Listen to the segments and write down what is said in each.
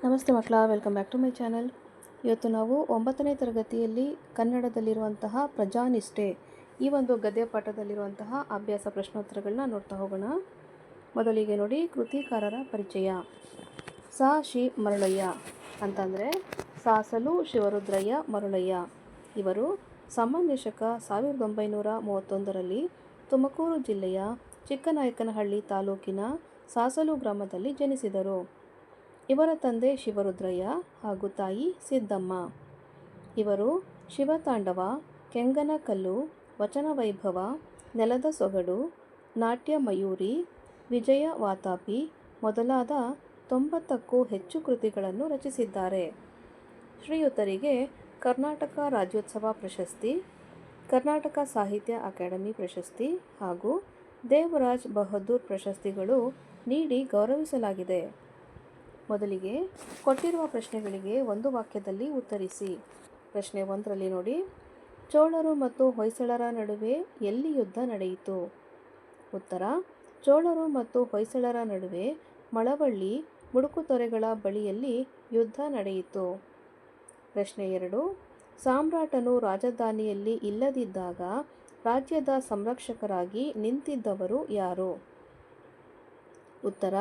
ನಮಸ್ತೆ ಮಕ್ಕಳ, welcome back to my channel. ಇವತ್ತು ನಾವು 9ನೇ ತರಗತಿಯಲ್ಲಿ ಕನ್ನಡದಲ್ಲಿರುವಂತಹ ಪ್ರಜಾನಿಷ್ಠೆ ಈ ಒಂದು ಗದ್ಯ ಪಾಠದಲ್ಲಿರುವಂತಹ ಅಭ್ಯಾಸ ಪ್ರಶ್ನೋತ್ತರಗಳನ್ನ ನೋಡ್ತಾ ಹೋಗೋಣ. ಮೊದಲಿಗೆ ನೋಡಿ, ಕೃತಿಕಾರರ ಪರಿಚಯ. ಸಾ ಶಿ ಮರುಳಯ್ಯ ಅಂತಂದರೆ ಸಾಸಲು ಶಿವರುದ್ರಯ್ಯ ಮರುಳಯ್ಯ. ಇವರು ಸಾಮಾನ್ಯ ಶಕ 1931ರಲ್ಲಿ ತುಮಕೂರು ಜಿಲ್ಲೆಯ ಚಿಕ್ಕನಾಯಕನಹಳ್ಳಿ ತಾಲೂಕಿನ ಸಾಸಲು ಗ್ರಾಮದಲ್ಲಿ ಜನಿಸಿದರು. ಇವರ ತಂದೆ ಶಿವರುದ್ರಯ್ಯ ಹಾಗೂ ತಾಯಿ ಸಿದ್ದಮ್ಮ. ಇವರು ಶಿವತಾಂಡವ, ಕೆಂಗನಕಲ್ಲು, ವಚನ ವೈಭವ, ನೆಲದ ಸೊಗಡು, ನಾಟ್ಯ ಮಯೂರಿ, ವಿಜಯ ವಾತಾಪಿ ಮೊದಲಾದ 90ಕ್ಕೂ ಹೆಚ್ಚು ಕೃತಿಗಳನ್ನು ರಚಿಸಿದ್ದಾರೆ. ಶ್ರೀಯುತರಿಗೆ ಕರ್ನಾಟಕ ರಾಜ್ಯೋತ್ಸವ ಪ್ರಶಸ್ತಿ, ಕರ್ನಾಟಕ ಸಾಹಿತ್ಯ ಅಕಾಡೆಮಿ ಪ್ರಶಸ್ತಿ ಹಾಗೂ ದೇವರಾಜ್ ಬಹದ್ದೂರ್ ಪ್ರಶಸ್ತಿಗಳು ನೀಡಿ ಗೌರವಿಸಲಾಗಿದೆ. ಮೊದಲಿಗೆ ಕೊಟ್ಟಿರುವ ಪ್ರಶ್ನೆಗಳಿಗೆ ಒಂದು ವಾಕ್ಯದಲ್ಲಿ ಉತ್ತರಿಸಿ. ಪ್ರಶ್ನೆ 1ರಲ್ಲಿ ನೋಡಿ, ಚೋಳರು ಮತ್ತು ಹೊಯ್ಸಳರ ನಡುವೆ ಎಲ್ಲಿ ಯುದ್ಧ ನಡೆಯಿತು? ಉತ್ತರ: ಚೋಳರು ಮತ್ತು ಹೊಯ್ಸಳರ ನಡುವೆ ಮಳವಳ್ಳಿ ಮುಡುಕುತೊರೆಗಳ ಬಳಿಯಲ್ಲಿ ಯುದ್ಧ ನಡೆಯಿತು. ಪ್ರಶ್ನೆ 2, ಸಾಮ್ರಾಟನು ರಾಜಧಾನಿಯಲ್ಲಿ ಇಲ್ಲದಿದ್ದಾಗ ರಾಜ್ಯದ ಸಂರಕ್ಷಕರಾಗಿ ನಿಂತಿದ್ದವರು ಯಾರು? ಉತ್ತರ: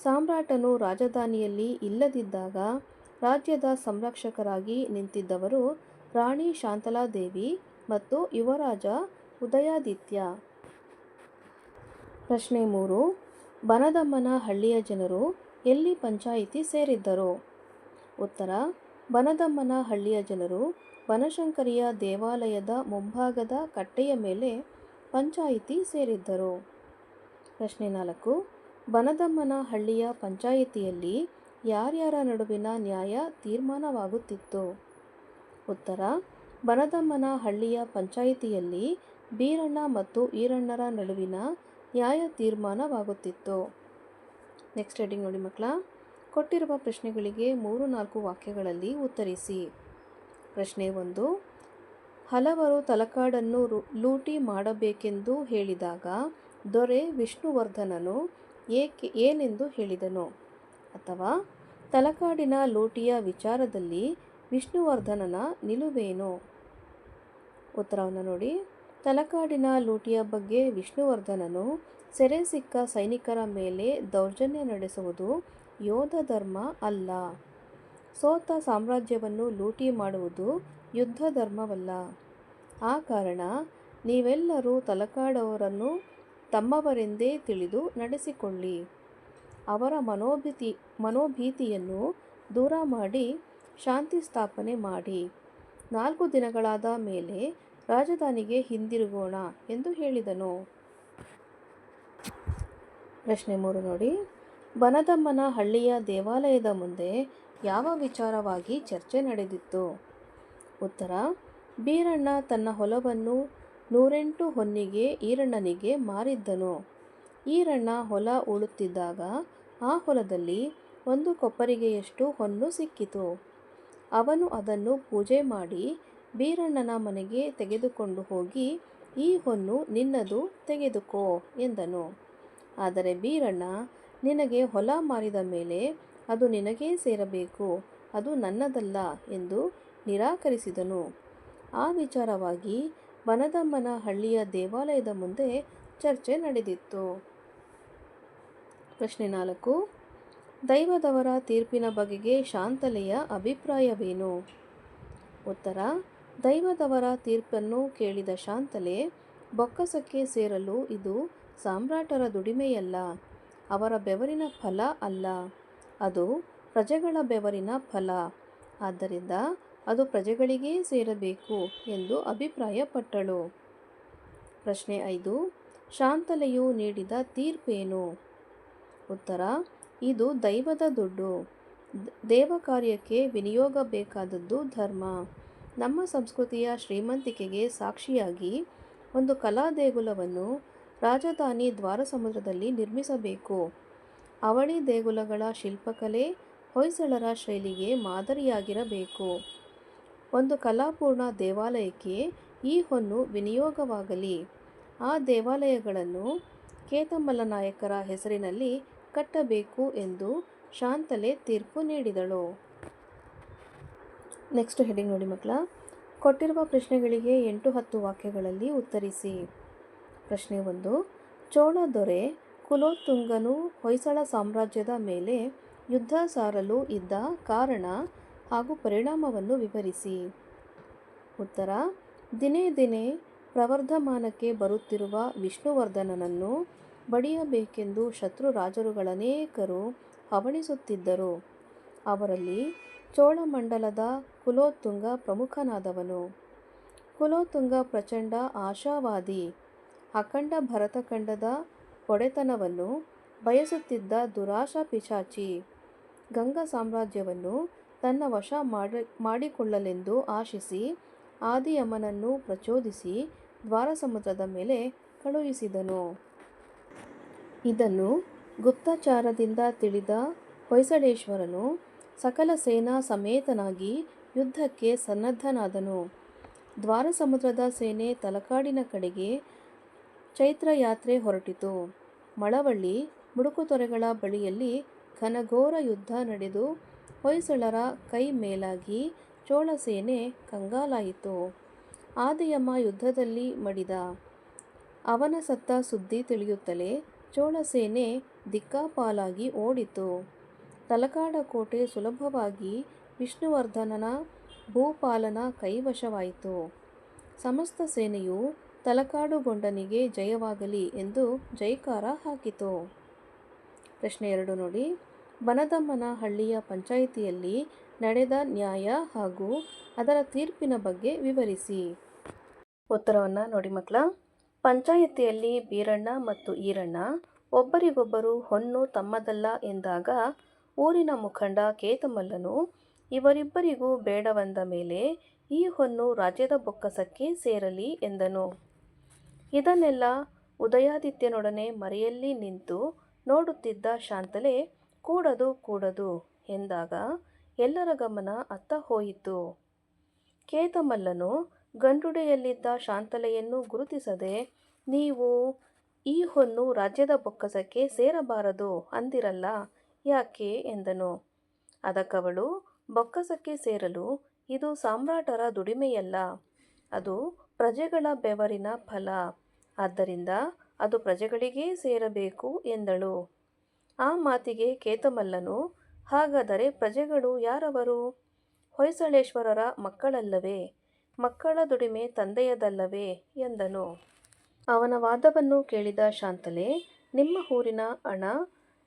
ಸಾಮ್ರಾಟನು ರಾಜಧಾನಿಯಲ್ಲಿ ಇಲ್ಲದಿದ್ದಾಗ ರಾಜ್ಯದ ಸಂರಕ್ಷಕರಾಗಿ ನಿಂತಿದ್ದವರು ರಾಣಿ ಶಾಂತಲಾದೇವಿ ಮತ್ತು ಯುವರಾಜ ಉದಯಾದಿತ್ಯ. ಪ್ರಶ್ನೆ 3, ಬನದಮ್ಮನ ಹಳ್ಳಿಯ ಜನರು ಎಲ್ಲಿ ಪಂಚಾಯಿತಿ ಸೇರಿದ್ದರು? ಉತ್ತರ: ಬನದಮ್ಮನ ಹಳ್ಳಿಯ ಜನರು ಬನಶಂಕರಿಯ ದೇವಾಲಯದ ಮುಂಭಾಗದ ಕಟ್ಟೆಯ ಮೇಲೆ ಪಂಚಾಯಿತಿ ಸೇರಿದ್ದರು. ಪ್ರಶ್ನೆ 4, ಬನದಮ್ಮನ ಹಳ್ಳಿಯ ಪಂಚಾಯಿತಿಯಲ್ಲಿ ಯಾರ್ಯಾರ ನಡುವಿನ ನ್ಯಾಯ ತೀರ್ಮಾನವಾಗುತ್ತಿತ್ತು? ಉತ್ತರ: ಬನದಮ್ಮನ ಹಳ್ಳಿಯ ಪಂಚಾಯಿತಿಯಲ್ಲಿ ಬೀರಣ್ಣ ಮತ್ತು ಈರಣ್ಣರ ನಡುವಿನ ನ್ಯಾಯ ತೀರ್ಮಾನವಾಗುತ್ತಿತ್ತು. ನೆಕ್ಸ್ಟ್ ಹೆಡಿಂಗ್ ನೋಡಿ ಮಕ್ಕಳ, ಕೊಟ್ಟಿರುವ ಪ್ರಶ್ನೆಗಳಿಗೆ 3-4 ವಾಕ್ಯಗಳಲ್ಲಿ ಉತ್ತರಿಸಿ. ಪ್ರಶ್ನೆ 1, ಹಲವರು ತಲಕಾಡನ್ನು ಲೂಟಿ ಮಾಡಬೇಕೆಂದು ಹೇಳಿದಾಗ ದೊರೆ ವಿಷ್ಣುವರ್ಧನನು ಏನೆಂದು ಹೇಳಿದನು? ಅಥವಾ ತಲಕಾಡಿನ ಲೂಟಿಯ ವಿಚಾರದಲ್ಲಿ ವಿಷ್ಣುವರ್ಧನನ ನಿಲುವೇನು? ಉತ್ತರವನ್ನು ನೋಡಿ. ತಲಕಾಡಿನ ಲೂಟಿಯ ಬಗ್ಗೆ ವಿಷ್ಣುವರ್ಧನನು ಸೆರೆ ಸಿಕ್ಕ ಸೈನಿಕರ ಮೇಲೆ ದೌರ್ಜನ್ಯ ನಡೆಸುವುದು ಯೋಧ ಧರ್ಮ ಅಲ್ಲ. ಸೋತ ಸಾಮ್ರಾಜ್ಯವನ್ನು ಲೂಟಿ ಮಾಡುವುದು ಯುದ್ಧ ಧರ್ಮವಲ್ಲ. ಆ ಕಾರಣ ನೀವೆಲ್ಲರೂ ತಲಕಾಡವರನ್ನು ತಮ್ಮವರೆಂದೇ ತಿಳಿದು ನಡೆಸಿಕೊಳ್ಳಿ. ಅವರ ಮನೋಭೀತಿಯನ್ನು ದೂರ ಮಾಡಿ ಶಾಂತಿ ಸ್ಥಾಪನೆ ಮಾಡಿ 4 ದಿನಗಳಾದ ಮೇಲೆ ರಾಜಧಾನಿಗೆ ಹಿಂದಿರುಗೋಣ ಎಂದು ಹೇಳಿದನು. ಪ್ರಶ್ನೆ 3 ನೋಡಿ, ಬನದಮ್ಮನ ಹಳ್ಳಿಯ ದೇವಾಲಯದ ಮುಂದೆ ಯಾವ ವಿಚಾರವಾಗಿ ಚರ್ಚೆ ನಡೆದಿತ್ತು? ಉತ್ತರ: ಬೀರಣ್ಣ ತನ್ನ ಹೊಲವನ್ನು 108 ಹೊನ್ನಿಗೆ ಈರಣ್ಣನಿಗೆ ಮಾರಿದ್ದನು. ಈರಣ್ಣ ಹೊಲ ಉಳುತ್ತಿದ್ದಾಗ ಆ ಹೊಲದಲ್ಲಿ 1 ಕೊಪ್ಪರಿಗೆಯಷ್ಟು ಹೊನ್ನು ಸಿಕ್ಕಿತು. ಅವನು ಅದನ್ನು ಪೂಜೆ ಮಾಡಿ ಬೀರಣ್ಣನ ಮನೆಗೆ ತೆಗೆದುಕೊಂಡು ಹೋಗಿ, ಈ ಹೊನ್ನು ನಿನ್ನದು, ತೆಗೆದುಕೋ ಎಂದನು. ಆದರೆ ಬೀರಣ್ಣ, ನಿನಗೆ ಹೊಲ ಮಾರಿದ ಮೇಲೆ ಅದು ನಿನಗೇ ಸೇರಬೇಕು, ಅದು ನನ್ನದಲ್ಲ ಎಂದು ನಿರಾಕರಿಸಿದನು. ಆ ವಿಚಾರವಾಗಿ ಬನದಮ್ಮನ ಹಳ್ಳಿಯ ದೇವಾಲಯದ ಮುಂದೆ ಚರ್ಚೆ ನಡೆದಿತ್ತು. ಪ್ರಶ್ನೆ 4, ದೈವದವರ ತೀರ್ಪಿನ ಬಗೆಗೆ ಶಾಂತಲೆಯ ಅಭಿಪ್ರಾಯವೇನು? ಉತ್ತರ: ದೈವದವರ ತೀರ್ಪನ್ನು ಕೇಳಿದ ಶಾಂತಲೆ, ಬೊಕ್ಕಸಕ್ಕೆ ಸೇರಲು ಇದು ಸಾಮ್ರಾಟರ ದುಡಿಮೆಯಲ್ಲ, ಅವರ ಬೆವರಿನ ಫಲ ಅಲ್ಲ, ಅದು ಪ್ರಜೆಗಳ ಬೆವರಿನ ಫಲ. ಆದ್ದರಿಂದ ಅದು ಪ್ರಜೆಗಳಿಗೇ ಸೇರಬೇಕು ಎಂದು ಅಭಿಪ್ರಾಯಪಟ್ಟಳು. ಪ್ರಶ್ನೆ 5, ಶಾಂತಲೆಯು ನೀಡಿದ ತೀರ್ಪೇನು? ಉತ್ತರ: ಇದು ದೈವದ ದುಡ್ಡು. ದೇವಕಾರ್ಯಕ್ಕೆ ವಿನಿಯೋಗ ಬೇಕಾದದ್ದು ಧರ್ಮ. ನಮ್ಮ ಸಂಸ್ಕೃತಿಯ ಶ್ರೀಮಂತಿಕೆಗೆ ಸಾಕ್ಷಿಯಾಗಿ ಒಂದು ಕಲಾ ದೇಗುಲವನ್ನು ರಾಜಧಾನಿ ದ್ವಾರಸಮುದ್ರದಲ್ಲಿ ನಿರ್ಮಿಸಬೇಕು. ಅವಳಿ ದೇಗುಲಗಳ ಶಿಲ್ಪಕಲೆ ಹೊಯ್ಸಳರ ಶೈಲಿಗೆ ಮಾದರಿಯಾಗಿರಬೇಕು. ಒಂದು ಕಲಾಪೂರ್ಣ ದೇವಾಲಯಕ್ಕೆ ಈ ಹೊನ್ನು ವಿನಿಯೋಗವಾಗಲಿ. ಆ ದೇವಾಲಯಗಳನ್ನು ಕೇತಮಲ್ಲ ನಾಯಕರ ಹೆಸರಿನಲ್ಲಿ ಕಟ್ಟಬೇಕು ಎಂದು ಶಾಂತಲೆ ತೀರ್ಪು ನೀಡಿದಳು. ನೆಕ್ಸ್ಟ್ ಹೆಡಿಂಗ್ ನೋಡಿ ಮಕ್ಕಳ. ಕೊಟ್ಟಿರುವ ಪ್ರಶ್ನೆಗಳಿಗೆ 8-10 ವಾಕ್ಯಗಳಲ್ಲಿ ಉತ್ತರಿಸಿ. ಪ್ರಶ್ನೆ 1. ಚೋಳ ದೊರೆ ಕುಲೋತ್ತುಂಗನು ಹೊಯ್ಸಳ ಸಾಮ್ರಾಜ್ಯದ ಮೇಲೆ ಯುದ್ಧ ಸಾರಲು ಇದ್ದ ಕಾರಣ ಹಾಗೂ ಪರಿಣಾಮವನ್ನು ವಿವರಿಸಿ. ಉತ್ತರ. ದಿನೇ ದಿನೇ ಪ್ರವರ್ಧಮಾನಕ್ಕೆ ಬರುತ್ತಿರುವ ವಿಷ್ಣುವರ್ಧನನನ್ನು ಬಡಿಯಬೇಕೆಂದು ಶತ್ರು ರಾಜರುಗಳನೇಕರು ಹವಣಿಸುತ್ತಿದ್ದರು. ಅವರಲ್ಲಿ ಚೋಳಮಂಡಲದ ಕುಲೋತ್ತುಂಗ ಪ್ರಮುಖನಾದವನು. ಕುಲೋತ್ತುಂಗ ಪ್ರಚಂಡ ಆಶಾವಾದಿ, ಅಖಂಡ ಭರತಖಂಡದ ಒಡೆತನವನ್ನು ಬಯಸುತ್ತಿದ್ದ ದುರಾಶಾ ಪಿಶಾಚಿ. ಗಂಗ ಸಾಮ್ರಾಜ್ಯವನ್ನು ತನ್ನ ವಶ ಮಾಡಿಕೊಳ್ಳಲೆಂದು ಆಶಿಸಿ ಆದಿಯಮನನ್ನು ಪ್ರಚೋದಿಸಿ ದ್ವಾರಸಮುದ್ರದ ಮೇಲೆ ಕಳುಹಿಸಿದನು. ಇದನ್ನು ಗುಪ್ತಚಾರದಿಂದ ತಿಳಿದ ಹೊಯ್ಸಳೇಶ್ವರನು ಸಕಲ ಸೇನಾ ಸಮೇತನಾಗಿ ಯುದ್ಧಕ್ಕೆ ಸನ್ನದ್ಧನಾದನು. ದ್ವಾರಸಮುದ್ರದ ಸೇನೆ ತಲಕಾಡಿನ ಕಡೆಗೆ ಚೈತ್ರಯಾತ್ರೆ ಹೊರಟಿತು. ಮಳವಳ್ಳಿ ಮುಡುಕುತೊರೆಗಳ ಬಳಿಯಲ್ಲಿ ಘನಘೋರ ಯುದ್ಧ ನಡೆದು ಹೊಯ್ಸಳರ ಕೈ ಮೇಲಾಗಿ ಚೋಳ ಸೇನೆ ಕಂಗಾಲಾಯಿತು. ಆದಿಯಮ ಯುದ್ಧದಲ್ಲಿ ಮಡಿದ. ಅವನ ಸತ್ತ ಸುದ್ದಿ ತಿಳಿಯುತ್ತಲೇ ಚೋಳ ಸೇನೆ ದಿಕ್ಕಾಪಾಲಾಗಿ ಓಡಿತು. ತಲಕಾಡ ಕೋಟೆ ಸುಲಭವಾಗಿ ವಿಷ್ಣುವರ್ಧನನ ಭೂಪಾಲನ ಕೈವಶವಾಯಿತು. ಸಮಸ್ತ ಸೇನೆಯು ತಲಕಾಡುಗೊಂಡನಿಗೆ ಜಯವಾಗಲಿ ಎಂದು ಜೈಕಾರ ಹಾಕಿತು. ಪ್ರಶ್ನೆ 2 ನೋಡಿ. ಬನದಮ್ಮನ ಹಳ್ಳಿಯ ಪಂಚಾಯಿತಿಯಲ್ಲಿ ನಡೆದ ನ್ಯಾಯ ಹಾಗೂ ಅದರ ತೀರ್ಪಿನ ಬಗ್ಗೆ ವಿವರಿಸಿ. ಉತ್ತರವನ್ನು ನೋಡಿ ಮಕ್ಕಳ. ಪಂಚಾಯಿತಿಯಲ್ಲಿ ಬೀರಣ್ಣ ಮತ್ತು ಈರಣ್ಣ ಒಬ್ಬರಿಗೊಬ್ಬರು ಹೊನ್ನು ತಮ್ಮದಲ್ಲ ಎಂದಾಗ ಊರಿನ ಮುಖಂಡ ಕೇತಮಲ್ಲನು ಇವರಿಬ್ಬರಿಗೂ ಬೇಡವೆಂದ ಮೇಲೆ ಈ ಹೊನ್ನು ರಾಜ್ಯದ ಬೊಕ್ಕಸಕ್ಕೆ ಸೇರಲಿ ಎಂದನು. ಇದನ್ನೆಲ್ಲ ಉದಯಾದಿತ್ಯನೊಡನೆ ಮರೆಯಲ್ಲಿ ನಿಂತು ನೋಡುತ್ತಿದ್ದ ಶಾಂತಲೆ ಕೂಡದು ಕೂಡದು ಎಂದಾಗ ಎಲ್ಲರ ಗಮನ ಅತ್ತ ಹೋಯಿತು. ಕೇತಮಲ್ಲನು ಗಂಡುಡೆಯಲ್ಲಿದ್ದ ಶಾಂತಲೆಯನ್ನು ಗುರುತಿಸದೆ, ನೀವು ಈ ಹೊನ್ನು ರಾಜ್ಯದ ಬೊಕ್ಕಸಕ್ಕೆ ಸೇರಬಾರದು ಅಂದಿರಲ್ಲ, ಯಾಕೆ ಎಂದನು. ಅದಕ್ಕವಳು, ಬೊಕ್ಕಸಕ್ಕೆ ಸೇರಲು ಇದು ಸಾಮ್ರಾಟರ ದುಡಿಮೆಯಲ್ಲ, ಅದು ಪ್ರಜೆಗಳ ಬೆವರಿನ ಫಲ, ಆದ್ದರಿಂದ ಅದು ಪ್ರಜೆಗಳಿಗೇ ಸೇರಬೇಕು ಎಂದಳು. ಆ ಮಾತಿಗೆ ಕೇತಮಲ್ಲನು, ಹಾಗಾದರೆ ಪ್ರಜೆಗಳು ಯಾರವರು? ಹೊಯ್ಸಳೇಶ್ವರರ ಮಕ್ಕಳಲ್ಲವೇ? ಮಕ್ಕಳ ದುಡಿಮೆ ತಂದೆಯದಲ್ಲವೇ ಎಂದನು. ಅವನ ವಾದವನ್ನು ಕೇಳಿದ ಶಾಂತಲೆ, ನಿಮ್ಮ ಊರಿನ ಹಣ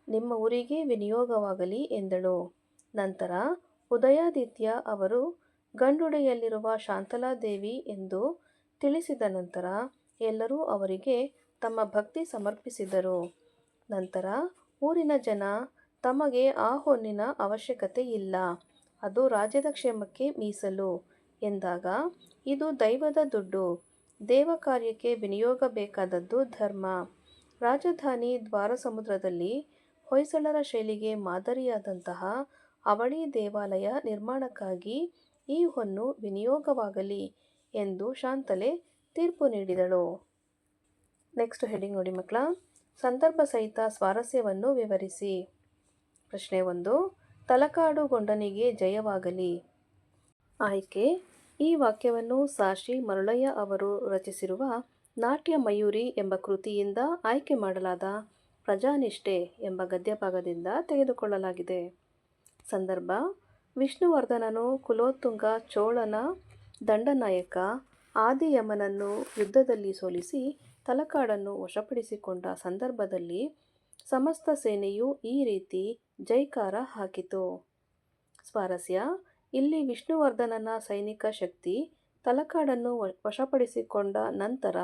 ನಿಮ್ಮ ಊರಿಗೇ ವಿನಿಯೋಗವಾಗಲಿ ಎಂದಳು. ನಂತರ ಉದಯಾದಿತ್ಯ ಅವರು ಗಂಡುಡೆಯಲ್ಲಿರುವ ಶಾಂತಲಾದೇವಿ ಎಂದು ತಿಳಿಸಿದ ನಂತರ ಎಲ್ಲರೂ ಅವರಿಗೆ ತಮ್ಮ ಭಕ್ತಿ ಸಮರ್ಪಿಸಿದರು. ನಂತರ ಊರಿನ ಜನ ತಮಗೆ ಆ ಹೊನ್ನಿನ ಅವಶ್ಯಕತೆ ಇಲ್ಲ, ಅದು ರಾಜ್ಯದ ಕ್ಷೇಮಕ್ಕೆ ಮೀಸಲು ಎಂದಾಗ, ಇದು ದೈವದ ದುಡ್ಡು, ದೇವಕಾರ್ಯಕ್ಕೆ ವಿನಿಯೋಗ ಬೇಕಾದದ್ದು ಧರ್ಮ. ರಾಜಧಾನಿ ದ್ವಾರಸಮುದ್ರದಲ್ಲಿ ಹೊಯ್ಸಳರ ಶೈಲಿಗೆ ಮಾದರಿಯಾದಂತಹ ಅವಳಿ ದೇವಾಲಯ ನಿರ್ಮಾಣಕ್ಕಾಗಿ ಈ ಹೊನ್ನು ವಿನಿಯೋಗವಾಗಲಿ ಎಂದು ಶಾಂತಲೆ ತೀರ್ಪು ನೀಡಿದಳು. ನೆಕ್ಸ್ಟ್ ಹೆಡಿಂಗ್ ನೋಡಿ ಮಕ್ಕಳ. ಸಂದರ್ಭ ಸಹಿತ ಸ್ವಾರಸ್ಯವನ್ನು ವಿವರಿಸಿ. ಪ್ರಶ್ನೆ 1. ತಲಕಾಡುಗೊಂಡನಿಗೆ ಜಯವಾಗಲಿ. ಆಯ್ಕೆ. ಈ ವಾಕ್ಯವನ್ನು ಸಾಶಿ ಮರುಳಯ್ಯ ಅವರು ರಚಿಸಿರುವ ನಾಟ್ಯ ಮಯೂರಿ ಎಂಬ ಕೃತಿಯಿಂದ ಆಯ್ಕೆ ಮಾಡಲಾದ ಪ್ರಜಾನಿಷ್ಠೆ ಎಂಬ ಗದ್ಯಭಾಗದಿಂದ ತೆಗೆದುಕೊಳ್ಳಲಾಗಿದೆ. ಸಂದರ್ಭ. ವಿಷ್ಣುವರ್ಧನನು ಕುಲೋತ್ತುಂಗ ಚೋಳನ ದಂಡನಾಯಕ ಆದಿಯಮನನ್ನು ಯುದ್ಧದಲ್ಲಿ ಸೋಲಿಸಿ ತಲಕಾಡನ್ನು ವಶಪಡಿಸಿಕೊಂಡ ಸಂದರ್ಭದಲ್ಲಿ ಸಮಸ್ತ ಸೇನೆಯು ಈ ರೀತಿ ಜೈಕಾರ ಹಾಕಿತು. ಸ್ವಾರಸ್ಯ. ಇಲ್ಲಿ ವಿಷ್ಣುವರ್ಧನನ ಸೈನಿಕ ಶಕ್ತಿ ತಲಕಾಡನ್ನು ವಶಪಡಿಸಿಕೊಂಡ ನಂತರ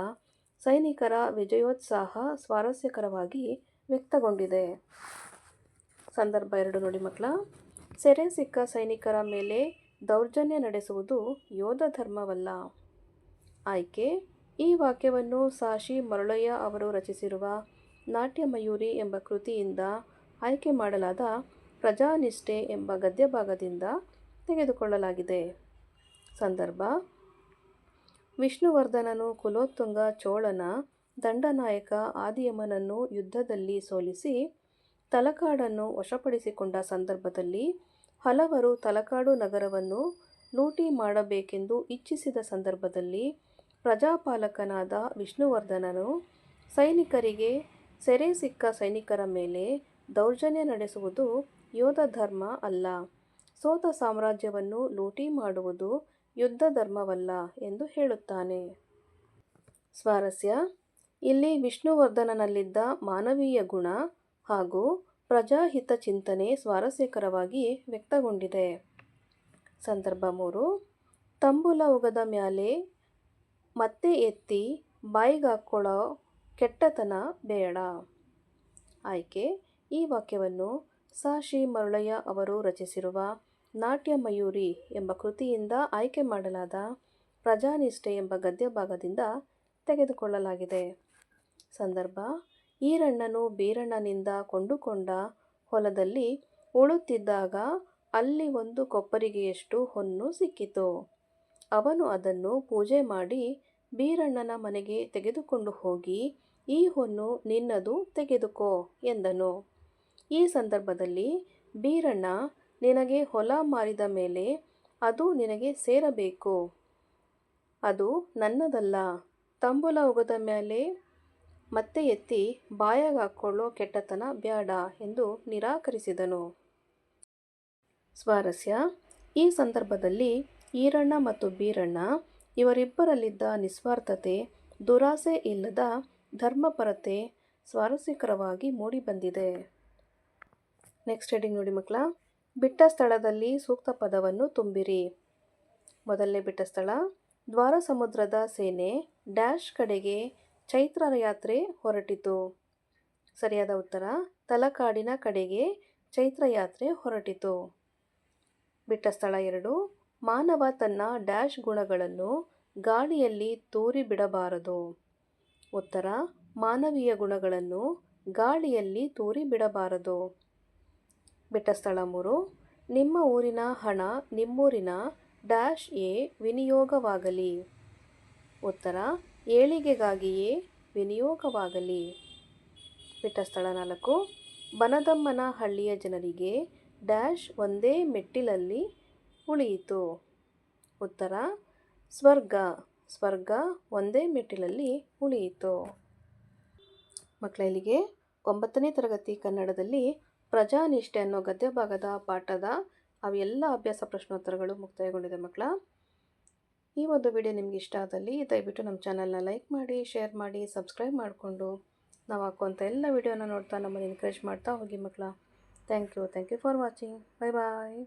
ಸೈನಿಕರ ವಿಜಯೋತ್ಸಾಹ ಸ್ವಾರಸ್ಯಕರವಾಗಿ ವ್ಯಕ್ತಗೊಂಡಿದೆ. ಸಂದರ್ಭ 2 ನೋಡಿ ಮಕ್ಕಳ. ಸೆರೆ ಸಿಕ್ಕ ಸೈನಿಕರ ಮೇಲೆ ದೌರ್ಜನ್ಯ ನಡೆಸುವುದು ಯೋಧ ಧರ್ಮವಲ್ಲ. ಆಯ್ಕೆ. ಈ ವಾಕ್ಯವನ್ನು ಸಾಶಿ ಮರುಳಯ್ಯ ಅವರು ರಚಿಸಿರುವ ನಾಟ್ಯ ಮಯೂರಿ ಎಂಬ ಕೃತಿಯಿಂದ ಆಯ್ಕೆ ಮಾಡಲಾದ ಪ್ರಜಾನಿಷ್ಠೆ ಎಂಬ ಗದ್ಯಭಾಗದಿಂದ ತೆಗೆದುಕೊಳ್ಳಲಾಗಿದೆ. ಸಂದರ್ಭ. ವಿಷ್ಣುವರ್ಧನನು ಕುಲೋತ್ತುಂಗ ಚೋಳನ ದಂಡನಾಯಕ ಆದಿಯಮನನ್ನು ಯುದ್ಧದಲ್ಲಿ ಸೋಲಿಸಿ ತಲಕಾಡನ್ನು ವಶಪಡಿಸಿಕೊಂಡ ಸಂದರ್ಭದಲ್ಲಿ ಹಲವರು ತಲಕಾಡು ನಗರವನ್ನು ಲೂಟಿ ಮಾಡಬೇಕೆಂದು ಇಚ್ಛಿಸಿದ ಸಂದರ್ಭದಲ್ಲಿ ಪ್ರಜಾಪಾಲಕನಾದ ವಿಷ್ಣುವರ್ಧನನು ಸೈನಿಕರಿಗೆ ಸೆರೆ ಸಿಕ್ಕ ಸೈನಿಕರ ಮೇಲೆ ದೌರ್ಜನ್ಯ ನಡೆಸುವುದು ಯೋಧ ಧರ್ಮ ಅಲ್ಲ, ಸೋತ ಸಾಮ್ರಾಜ್ಯವನ್ನು ಲೂಟಿ ಮಾಡುವುದು ಯುದ್ಧ ಧರ್ಮವಲ್ಲ ಎಂದು ಹೇಳುತ್ತಾನೆ. ಸ್ವಾರಸ್ಯ: ಇಲ್ಲಿ ವಿಷ್ಣುವರ್ಧನನಲ್ಲಿದ್ದ ಮಾನವೀಯ ಗುಣ ಹಾಗೂ ಪ್ರಜಾಹಿತ ಚಿಂತನೆ ಸ್ವಾರಸ್ಯಕರವಾಗಿ ವ್ಯಕ್ತಗೊಂಡಿದೆ. ಸಂದರ್ಭ 3. ತಂಬುಲ ಉಗದ ಮ್ಯಾಲೆ ಮತ್ತೆ ಎತ್ತಿ ಬಾಯಿಗಾಕ್ಕೊಳ್ಳೋ ಕೆಟ್ಟತನ ಬೇಡ. ಆಯ್ಕೆ: ಈ ವಾಕ್ಯವನ್ನು ಸ. ಶಿ. ಮರುಳಯ್ಯ ಅವರು ರಚಿಸಿರುವ ನಾಟ್ಯ ಮಯೂರಿ ಎಂಬ ಕೃತಿಯಿಂದ ಆಯ್ಕೆ ಮಾಡಲಾದ ಪ್ರಜಾನಿಷ್ಠೆ ಎಂಬ ಗದ್ಯಭಾಗದಿಂದ ತೆಗೆದುಕೊಳ್ಳಲಾಗಿದೆ. ಸಂದರ್ಭ: ಈರಣ್ಣನು ಬೀರಣ್ಣನಿಂದ ಕೊಂಡುಕೊಂಡ ಹೊಲದಲ್ಲಿ ಉಳುತ್ತಿದ್ದಾಗ ಅಲ್ಲಿ ಒಂದು ಕೊಪ್ಪರಿಗೆಯಷ್ಟು ಹೊನ್ನು ಸಿಕ್ಕಿತು. ಅವನು ಅದನ್ನು ಪೂಜೆ ಮಾಡಿ ಬೀರಣ್ಣನ ಮನೆಗೆ ತೆಗೆದುಕೊಂಡು ಹೋಗಿ, ಈ ಹೊನ್ನು ನಿನ್ನದು, ತೆಗೆದುಕೋ ಎಂದನು. ಈ ಸಂದರ್ಭದಲ್ಲಿ ಬೀರಣ್ಣ, ನಿನಗೆ ಹೊಲ ಮಾರಿದ ಮೇಲೆ ಅದು ನಿನಗೆ ಸೇರಬೇಕು, ಅದು ನನ್ನದಲ್ಲ, ತಂಬುಲ ಉಗದ ಮ್ಯಾಲೆ ಮತ್ತೆ ಎತ್ತಿ ಬಾಯಾಗ ಹಾಕ್ಕೊಳ್ಳೋ ಕೆಟ್ಟತನ ಬ್ಯಾಡ ಎಂದು ನಿರಾಕರಿಸಿದನು. ಸ್ವಾರಸ್ಯ: ಈ ಸಂದರ್ಭದಲ್ಲಿ ಈರಣ್ಣ ಮತ್ತು ಬೀರಣ್ಣ ಇವರಿಬ್ಬರಲ್ಲಿದ್ದ ನಿಸ್ವಾರ್ಥತೆ, ದುರಾಸೆ ಇಲ್ಲದ ಧರ್ಮಪರತೆ ಸ್ವಾರಸ್ಯಕರವಾಗಿ ಮೂಡಿಬಂದಿದೆ. ನೆಕ್ಸ್ಟ್ ಹೆಡಿಂಗ್ ನೋಡಿ ಮಕ್ಕಳ. ಬಿಟ್ಟ ಸ್ಥಳದಲ್ಲಿ ಸೂಕ್ತ ಪದವನ್ನು ತುಂಬಿರಿ. ಮೊದಲನೇ ಬಿಟ್ಟ ಸ್ಥಳ: ದ್ವಾರಸಮುದ್ರದ ಸೇನೆ ಡ್ಯಾಶ್ ಕಡೆಗೆ ಚೈತ್ರ ಯಾತ್ರೆ ಹೊರಟಿತು. ಸರಿಯಾದ ಉತ್ತರ: ತಲಕಾಡಿನ ಕಡೆಗೆ ಚೈತ್ರ ಯಾತ್ರೆ ಹೊರಟಿತು. ಬಿಟ್ಟ ಸ್ಥಳ 2: ಮಾನವ ತನ್ನ ಡ್ಯಾಶ್ ಗುಣಗಳನ್ನು ಗಾಳಿಯಲ್ಲಿ ತೂರಿ ಬಿಡಬಾರದು. ಉತ್ತರ: ಮಾನವೀಯ ಗುಣಗಳನ್ನು ಗಾಳಿಯಲ್ಲಿ ತೂರಿ ಬಿಡಬಾರದು. ಬಿಟ್ಟ ಸ್ಥಳ 3: ನಿಮ್ಮ ಊರಿನ ಹಣ ನಿಮ್ಮೂರಿನ ಡ್ಯಾಶ್ ಎ ವಿನಿಯೋಗವಾಗಲಿ. ಉತ್ತರ: ಏಳಿಗೆಗಾಗಿಯೇ ವಿನಿಯೋಗವಾಗಲಿ. ಬಿಟ್ಟ ಸ್ಥಳ 4: ಬನದಮ್ಮನ ಹಳ್ಳಿಯ ಜನರಿಗೆ ಡ್ಯಾಶ್ ಒಂದೇ ಮೆಟ್ಟಿಲಲ್ಲಿ ಉಳಿಯಿತು. ಉತ್ತರ: ಸ್ವರ್ಗ ಒಂದೇ ಮೆಟ್ಟಿಲಲ್ಲಿ ಉಳಿಯಿತು. ಮಕ್ಕಳ, ಇಲ್ಲಿಗೆ 9ನೇ ತರಗತಿ ಕನ್ನಡದಲ್ಲಿ ಪ್ರಜಾನಿಷ್ಠೆ ಅನ್ನೋ ಗದ್ಯಭಾಗದ ಪಾಠದ ಅವೆಲ್ಲ ಅಭ್ಯಾಸ ಪ್ರಶ್ನೋತ್ತರಗಳು ಮುಕ್ತಾಯಗೊಂಡಿದೆ ಮಕ್ಕಳ. ಈ ಒಂದು ವಿಡಿಯೋ ನಿಮ್ಗೆ ಇಷ್ಟ ಆದಲ್ಲಿ ದಯವಿಟ್ಟು ನಮ್ಮ ಚಾನಲ್ನ ಲೈಕ್ ಮಾಡಿ, ಶೇರ್ ಮಾಡಿ, ಸಬ್ಸ್ಕ್ರೈಬ್ ಮಾಡಿಕೊಂಡು ನಾವು ಹಾಕುವಂಥ ಎಲ್ಲ ವಿಡಿಯೋನ ನೋಡ್ತಾ ನಮ್ಮನ್ನು ಎನ್ಕರೇಜ್ ಮಾಡ್ತಾ ಹೋಗಿ ಮಕ್ಕಳ. Thank you for watching. Bye bye.